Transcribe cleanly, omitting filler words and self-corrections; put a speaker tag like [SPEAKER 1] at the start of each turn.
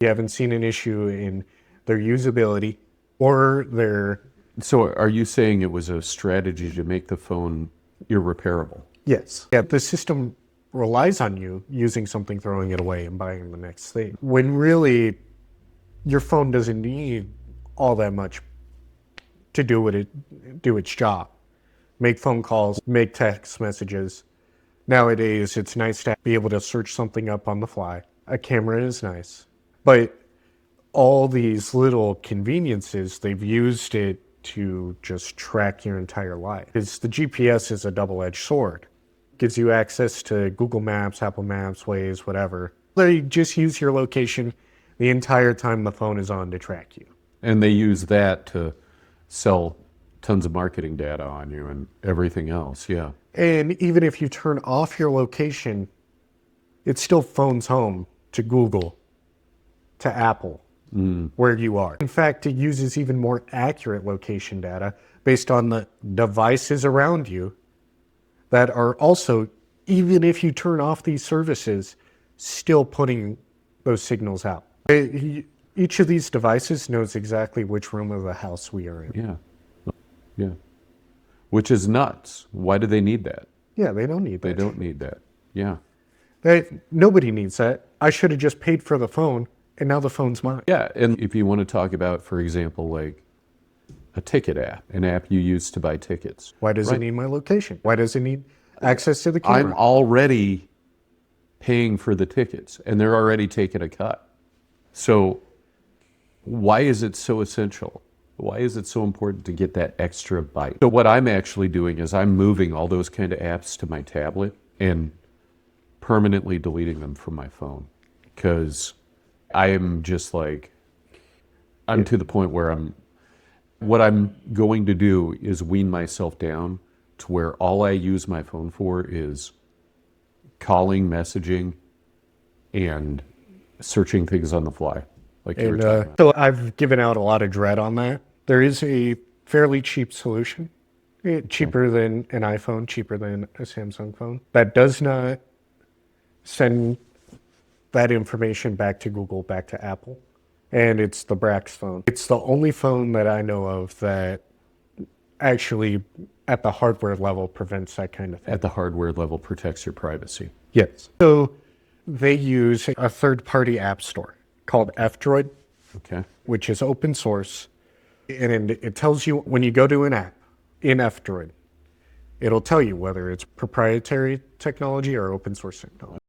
[SPEAKER 1] You haven't seen an issue in their usability or their...
[SPEAKER 2] So are you saying it was a strategy to make the phone irreparable?
[SPEAKER 1] Yes. Yeah, the system relies on you using something, throwing it away, and buying the next thing. When really, your phone doesn't need all that much to do its job. Make phone calls, make text messages. Nowadays, it's nice to be able to search something up on the fly. A camera is nice. But all these little conveniences, they've used it to just track your entire life. Because the GPS is a double-edged sword. It gives you access to Google Maps, Apple Maps, Waze, whatever. They just use your location the entire time the phone is on to track you.
[SPEAKER 2] And they use that to sell tons of marketing data on you and everything else, yeah.
[SPEAKER 1] And even if you turn off your location, it still phones home to Google, to Apple, where you are. In fact, it uses even more accurate location data based on the devices around you that are also, even if you turn off these services, still putting those signals out. Each of these devices knows exactly which room of the house we are in.
[SPEAKER 2] Yeah. Yeah. Which is nuts. Why do they need that?
[SPEAKER 1] Yeah, they don't need that.
[SPEAKER 2] They don't need that. Yeah.
[SPEAKER 1] Nobody needs that. I should have just paid for the phone, and now the phone's mine.
[SPEAKER 2] Yeah, and if you want to talk about, for example, like a ticket app, an app you use to buy tickets.
[SPEAKER 1] Why does it need my location? Why does it need access to the camera?
[SPEAKER 2] I'm already paying for the tickets, and they're already taking a cut. So why is it so essential? Why is it so important to get that extra bite? So what I'm actually doing is I'm moving all those kind of apps to my tablet and permanently deleting them from my phone, because I am just like, I'm to the point where what I'm going to do is wean myself down to where all I use my phone for is calling, messaging, and searching things on the fly, like you were talking about.
[SPEAKER 1] So I've given out a lot of dread on that. There is a fairly cheap solution, cheaper than an iPhone, cheaper than a Samsung phone, that does not send that information back to Google, back to Apple, and it's the Brax phone. It's the only phone that I know of that actually, at the hardware level, prevents that kind of thing.
[SPEAKER 2] At the hardware level, protects your privacy.
[SPEAKER 1] Yes. So they use a third-party app store called F-Droid,
[SPEAKER 2] Okay.
[SPEAKER 1] which is open source. And it tells you when you go to an app in F-Droid, it'll tell you whether it's proprietary technology or open source technology.